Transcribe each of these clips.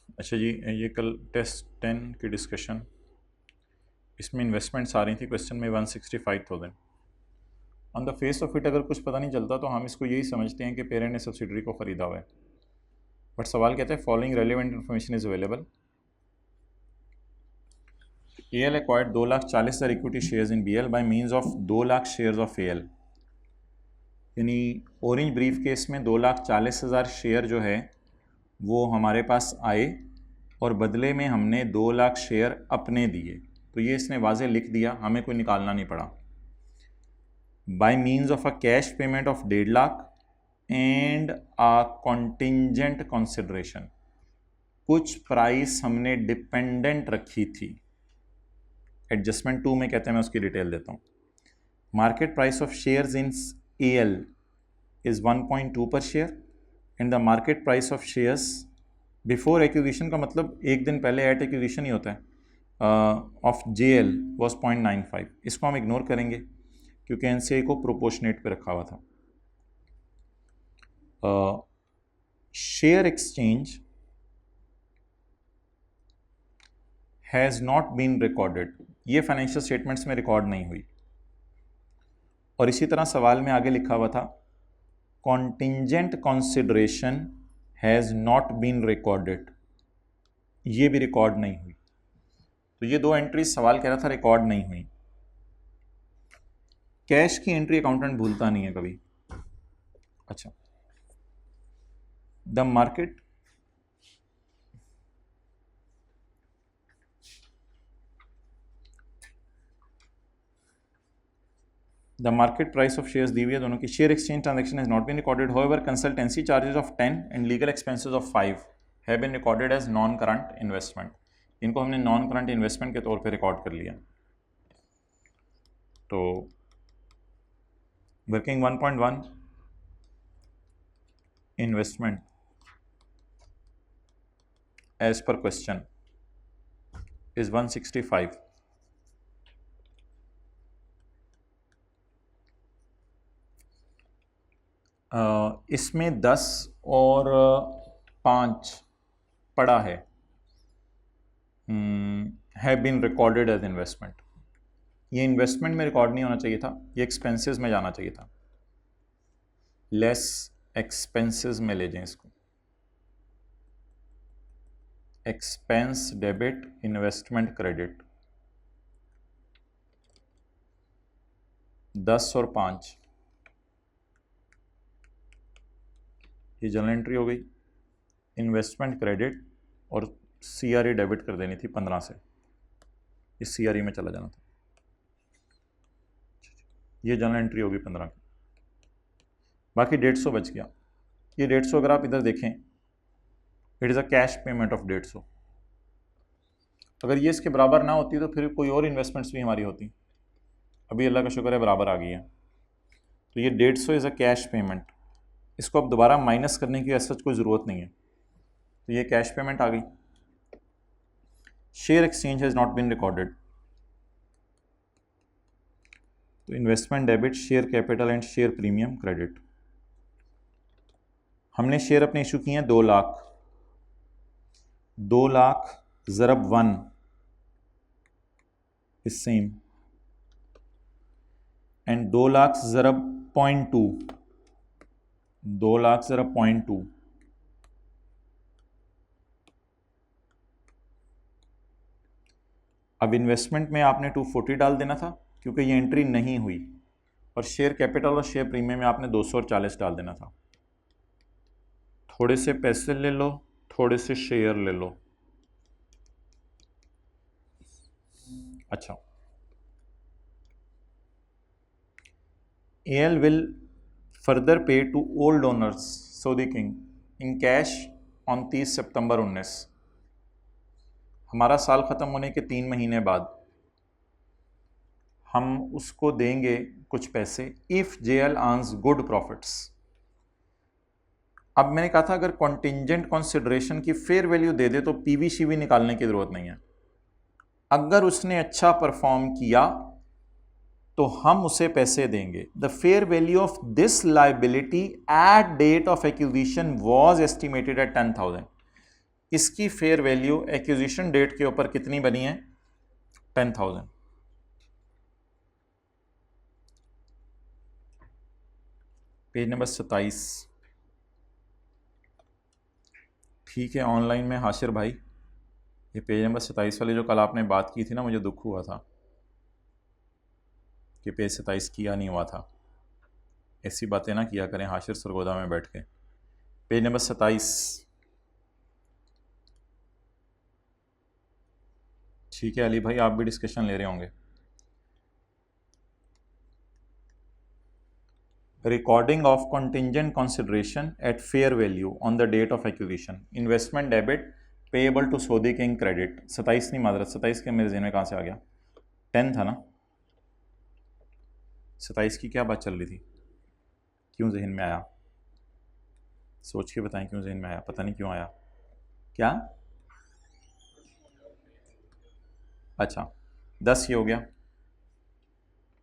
अच्छा जी, ये कल टेस्ट 10 की डिस्कशन, इसमें इन्वेस्टमेंट्स आ रही थी क्वेश्चन में 165,000। On the face of it अगर कुछ पता नहीं चलता तो हम इसको यही समझते हैं कि पेरेंट ने सब्सिडरी को ख़रीदा हुआ है, बट सवाल कहता है following relevant information is available. AL acquired 2,40,000 equity shares in BL bye means of 2 lakh shares of AL। यानी ऑरेंज ब्रीफ केस में 2,40,000 शेयर जो है वो हमारे पास आए और बदले में हमने 2 लाख शेयर अपने दिए, तो ये इसने वाजे लिख दिया, हमें कोई निकालना नहीं पड़ा। Bye means of a cash payment of 1.5 lakh and a contingent consideration, कुछ प्राइस हमने डिपेंडेंट रखी थी। एडजस्टमेंट 2 में कहते हैं, मैं उसकी डिटेल देता हूँ। Market price of shares in AL is 1.2 पर share and the market price of shares before acquisition का मतलब एक दिन पहले एट एक्विजिशन ही होता है, ऑफ JL वॉज 0.95। इसको हम इग्नोर करेंगे क्योंकि NCI को प्रोपोर्शनेट पे रखा हुआ था। Share exchange has not been recorded, ये फाइनेंशियल स्टेटमेंट्स में रिकॉर्ड नहीं हुई। और इसी तरह सवाल में आगे लिखा हुआ था contingent consideration has not been recorded, ये भी रिकॉर्ड नहीं हुई। तो ये दो एंट्री सवाल कह रहा था रिकॉर्ड नहीं हुई। कैश की एंट्री अकाउंटेंट भूलता नहीं है कभी। अच्छा, the market price of shares दी हुई है दोनों की। Share exchange transaction has not been recorded, however consultancy charges of 10 and legal expenses of 5 have been recorded as non current investment. इनको हमने नॉन करंट इन्वेस्टमेंट के तौर पे रिकॉर्ड कर लिया। तो working 1.1 investment as per question is 165। इसमें 10 और 5 पड़ा है, have been recorded as investment. ये इन्वेस्टमेंट में रिकॉर्ड नहीं होना चाहिए था, ये एक्सपेंसेस में जाना चाहिए था। लेस एक्सपेंसेस में ले जाएं इसको, एक्सपेंस डेबिट इन्वेस्टमेंट क्रेडिट। 10 और 5 ये जनरल एंट्री हो गई। इन्वेस्टमेंट क्रेडिट और CRE डेबिट कर देनी थी 15 से, इस CRE में चला जाना था। ये जनरल एंट्री होगी 15 की, बाकी 150 बच गया। ये 150 अगर आप इधर देखें, it is a cash payment of 150। अगर ये इसके बराबर ना होती तो फिर कोई और इन्वेस्टमेंट्स भी हमारी होती। अभी अल्लाह का शुक्र है बराबर आ गई है। तो ये 150 इज़ अ कैश पेमेंट, इसको अब दोबारा माइनस करने की ऐसा कोई ज़रूरत नहीं है। तो ये कैश पेमेंट आ गई। Share exchange has not been recorded, तो investment debit, share capital and share premium credit. हमने शेयर अपने इशू किए हैं 2 लाख, 2 लाख ज़रब 1 इज सेम एंड 2 लाख ज़रब 0.2, 2 लाख ज़रब 0.2। अब इन्वेस्टमेंट में आपने 240 डाल देना था क्योंकि ये एंट्री नहीं हुई, और शेयर कैपिटल और शेयर प्रीमियम में आपने 240 डाल देना था। थोड़े से पैसे ले लो, थोड़े से शेयर ले लो। अच्छा, AL will further pay to old owners Saudi King in cash on 30 सितंबर 19। हमारा साल ख़त्म होने के 3 महीने बाद हम उसको देंगे कुछ पैसे, if JL earns good profits. अब मैंने कहा था अगर कॉन्टिंजेंट कंसिडरेशन की फेयर वैल्यू दे दे तो PV निकालने की ज़रूरत नहीं है। अगर उसने अच्छा परफॉर्म किया तो हम उसे पैसे देंगे। The fair value of this liability at date of acquisition was estimated at 10,000। इसकी फेयर वैल्यू एक्विजिशन डेट के ऊपर कितनी बनी है? 10,000। Page number 27। ठीक है, ऑनलाइन में हाशिर भाई, ये पेज नंबर 27 वाली जो कल आपने बात की थी ना, मुझे दुख हुआ था कि पेज 27 किया नहीं हुआ था। ऐसी बातें ना किया करें हाशिर सरगोदा में बैठ के। Page number 27। ठीक है अली भाई, आप भी डिस्कशन ले रहे होंगे। Recording of contingent consideration at fair value on the date of acquisition, investment debit payable to Saudi king credit. 27 नहीं माजरत, 27 के मेरे जहन में कहाँ से आ गया? 10 था ना। 27 की क्या बात चल रही थी? क्यों जहन में आया? सोच के बताएं क्यों जहन में आया, पता नहीं क्यों आया। क्या? अच्छा 10 ये हो गया।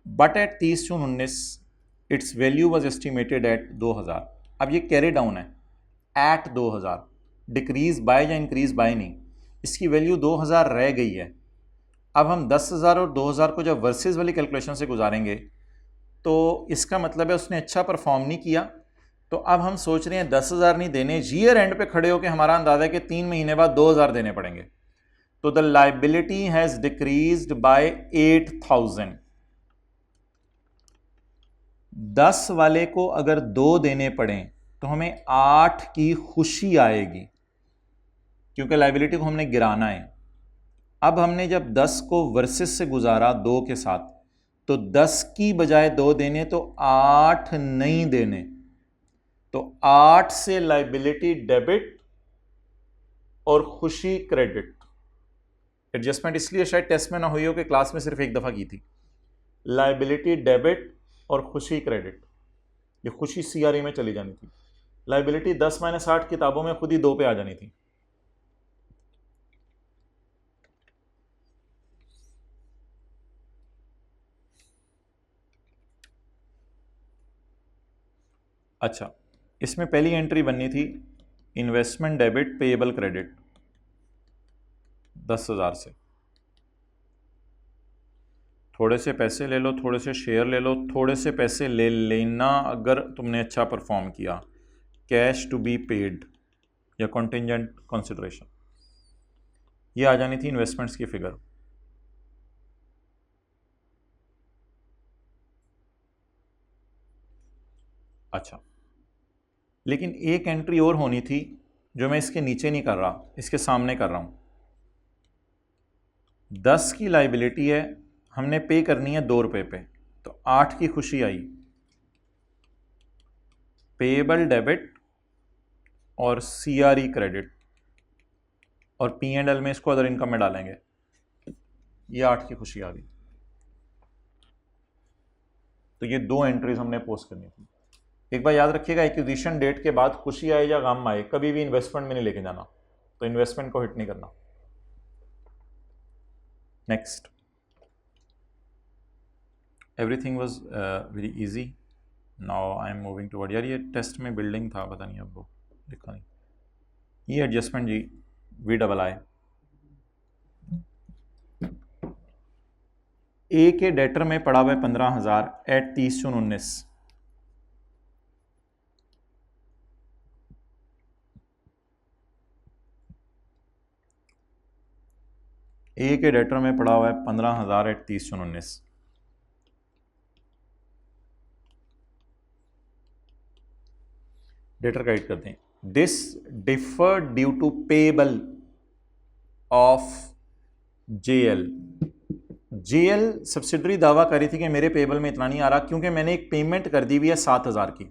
But at 30 June 19 it's value was estimated at 2000। अब ये कैरी डाउन है एट 2000, डिक्रीज बाय या इंक्रीज बाय नहीं, इसकी वैल्यू 2000 रह गई है। अब हम 10,000 और 2000 को जब वर्सेस वाली कैलकुलेशन से गुजारेंगे तो इसका मतलब है उसने अच्छा परफॉर्म नहीं किया। तो अब हम सोच रहे हैं 10,000 नहीं देने, ईयर एंड पे खड़े होकर हमारा अंदाजा है कि 3 महीने बाद 2000 देने पड़ेंगे। तो the liability has decreased bye 8,000। 10 वाले को अगर 2 देने पड़े तो हमें 8 की खुशी आएगी, क्योंकि लाइबिलिटी को हमने गिराना है। अब हमने जब 10 को वर्सेस से गुजारा 2 के साथ, तो 10 की बजाय 2 देने तो 8 नहीं देने, तो 8 से लाइबिलिटी डेबिट और खुशी क्रेडिट। एडजस्टमेंट इसलिए शायद टेस्ट में ना हुई हो कि क्लास में सिर्फ एक दफा की थी। लाइबिलिटी डेबिट और खुशी क्रेडिट, ये खुशी सीआरई में चली जानी थी, लाइबिलिटी 10 - 8 किताबों में खुद ही 2 पे आ जानी थी। अच्छा, इसमें पहली एंट्री बननी थी इन्वेस्टमेंट डेबिट पेएबल क्रेडिट 10,000 से। थोड़े से पैसे ले लो, थोड़े से शेयर ले लो, थोड़े से पैसे ले लेना अगर तुमने अच्छा परफॉर्म किया। कैश टू बी पेड या कॉन्टिजेंट कंसिडरेशन, ये आ जानी थी इन्वेस्टमेंट्स की फिगर। अच्छा, लेकिन एक एंट्री और होनी थी जो मैं इसके नीचे नहीं कर रहा, इसके सामने कर रहा हूं। 10 की लाइबिलिटी है, हमने पे करनी है 2 रुपए पे, तो 8 की खुशी आई। पेएबल डेबिट और सीआरई क्रेडिट, और P&L में इसको अदर इनकम में डालेंगे, ये 8 की खुशी आ गई। तो ये 2 एंट्रीज हमने पोस्ट करनी थी। एक बार याद रखिएगा, एक्विजिशन डेट के बाद खुशी आए या गम आए, कभी भी इन्वेस्टमेंट में नहीं लेके जाना, तो इन्वेस्टमेंट को हिट नहीं करना। Next, everything was very easy. Now I am moving toward, यार ये टेस्ट में बिल्डिंग था, पता नहीं अब वो लिखा नहीं। ये एडजस्टमेंट जी VII ए के डेटर में पड़ा हुआ है 15,000 एट 30 जून 19। ए के डेटर में पड़ा हुआ है 15,000 एट 30 जून 19। डेटर गाइड करते हैं। This differ due to payable of JL। JL subsidiary दावा कर रही थी कि मेरे पेबल में इतना नहीं आ रहा, क्योंकि मैंने एक पेमेंट कर दी हुई है 7,000 की,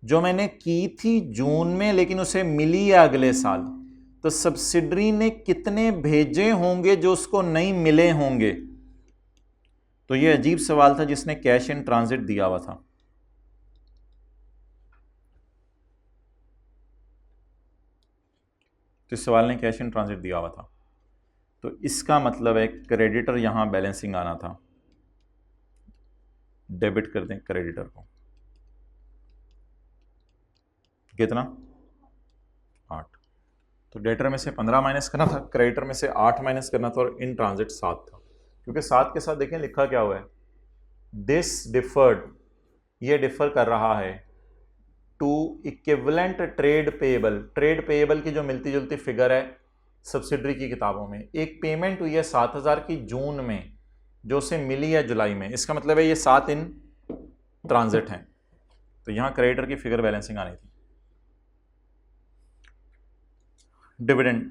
जो मैंने की थी जून में, लेकिन उसे मिली है अगले साल। तो सब्सिडरी ने कितने भेजे होंगे जो उसको नहीं मिले होंगे? तो ये अजीब सवाल था जिसने कैश इन ट्रांजिट दिया हुआ था। तो इस सवाल ने कैश इन ट्रांजिट दिया हुआ था, तो इसका मतलब है क्रेडिटर यहां बैलेंसिंग आना था। डेबिट कर दें क्रेडिटर को, कितना? 8। तो डेटर में से 15 माइनस करना था, क्रेडिटर में से 8 माइनस करना था और इन ट्रांजिट 7 था। क्योंकि 7 के साथ देखें लिखा क्या हुआ है, दिस डिफर्ड, ये डिफर कर रहा है to equivalent trade payable. Trade payable की जो मिलती जुलती फिगर है सब्सिडरी की किताबों में, एक पेमेंट हुई है 7000 की जून में जो उसे मिली है जुलाई में, इसका मतलब है ये 7 इन ट्रांजिट हैं। तो यहां क्रेडिटर की फिगर बैलेंसिंग आनी थी। डिविडेंड,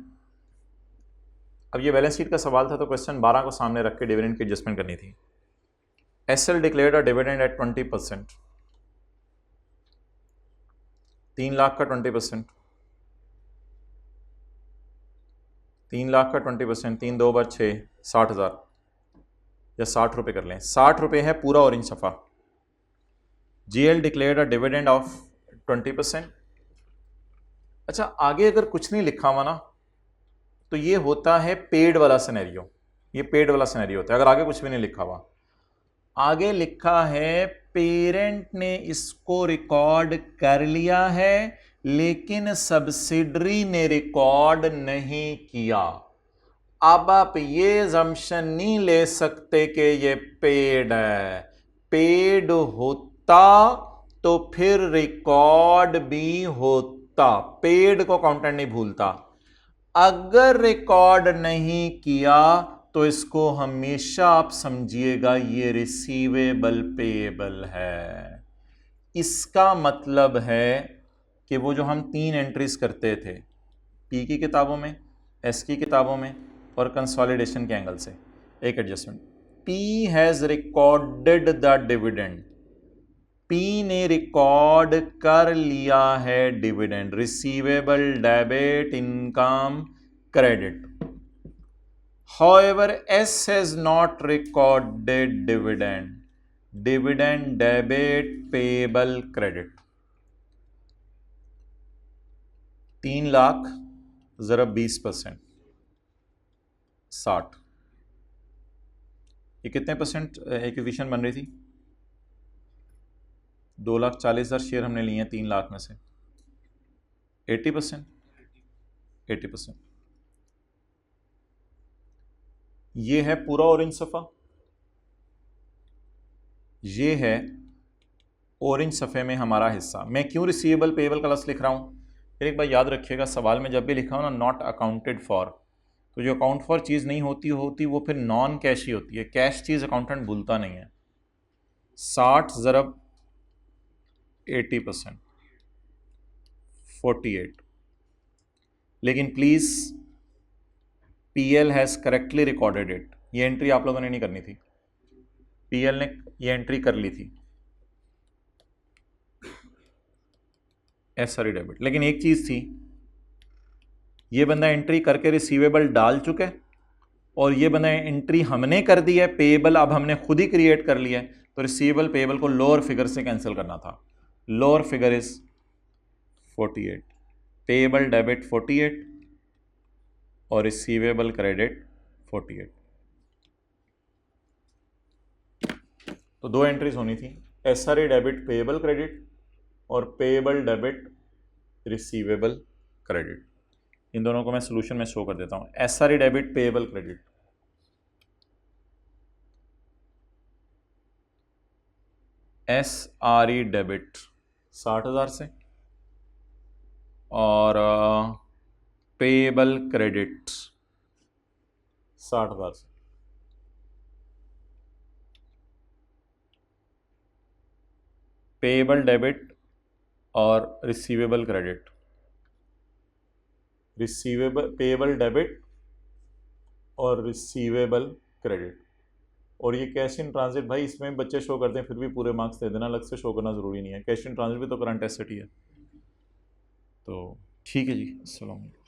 अब ये बैलेंस शीट का सवाल था तो क्वेश्चन 12 को सामने रख के डिविडेंड की एडजस्टमेंट करनी थी। SL declared a dividend at 20%, 3 lakh का 20%, 3 लाख का 20%, 3 2 बार 6, 60,000 या 60 रुपये कर लें, 60 रुपये है पूरा ऑरेंज सफ़ा। GL declared a dividend of 20%। अच्छा, आगे अगर कुछ नहीं लिखा हुआ ना तो ये होता है पेड वाला सिनेरियो, ये पेड वाला सिनेरियो होता है अगर आगे कुछ भी नहीं लिखा हुआ। आगे लिखा है पेरेंट ने इसको रिकॉर्ड कर लिया है लेकिन सब्सिडरी ने रिकॉर्ड नहीं किया। अब आप ये अजम्पशन नहीं ले सकते कि ये पेड है, पेड होता तो फिर रिकॉर्ड भी होता, पेड को अकाउंटेंट नहीं भूलता। अगर रिकॉर्ड नहीं किया तो इसको हमेशा आप समझिएगा ये रिसीवेबल पेएबल है। इसका मतलब है कि वो जो हम 3 एंट्रीज करते थे पी की किताबों में, एस की किताबों में और कंसोलिडेशन के एंगल से, एक adjustment, P has recorded the dividend, P ने रिकॉर्ड कर लिया है dividend, receivable debit income credit. However, S has not recorded dividend, dividend debit payable credit। 3 lakh जरा 20%, 60, ये कितने परसेंट एक्विजिशन बन रही थी? 2,40,000 शेयर हमने लिए हैं 3 लाख में से, 80%, 80%। ये है पूरा ऑरेंज सफ़ा, ये है ऑरेंज सफ़े में हमारा हिस्सा। मैं क्यों रिसीवेबल पेएबल का लफ्ज़ लिख रहा हूँ? फिर एक बार याद रखिएगा, सवाल में जब भी लिखा हो ना नॉट अकाउंटेड फॉर, तो जो अकाउंट फॉर चीज़ नहीं होती वो फिर नॉन कैश ही होती है, कैश चीज़ अकाउंटेंट भूलता नहीं है। 60 ज़रब 80%, 48। लेकिन please PL has correctly recorded it, ये एंट्री आप लोगों ने नहीं करनी थी, पीएल ने ये एंट्री कर ली थी एसआरई डेबिट। लेकिन एक चीज़ थी, ये बंदा एंट्री करके रिसीवेबल डाल चुका है और ये बंदा एंट्री हमने कर दी है पेएबल, अब हमने खुद ही क्रिएट कर लिया है, तो रिसीवेबल पेएबल को लोअर फिगर से कैंसिल करना था। Lower figure is 48, payable debit 48 और रिसीवेबल क्रेडिट 48। तो 2 एंट्रीज होनी थी, एसआरई डेबिट पेएबल क्रेडिट और पेएबल डेबिट रिसीवेबल क्रेडिट। इन दोनों को मैं सोल्यूशन में शो कर देता हूं। SRE debit payable credit, SRE debit 60,000 से और पेएबल क्रेडिट 60,000 से। पेएबल डेबिट और receivable credit, receivable payable debit और रिसीवेबल क्रेडिट। और ये कैश इन ट्रांजिट, भाई इसमें बच्चे शो करते हैं फिर भी पूरे मार्क्स दे देना, अलग से शो करना ज़रूरी नहीं है, कैश इन ट्रांजिट भी तो करंट एसेट ही है। तो ठीक है जी, अस्सलाम वालेकुम।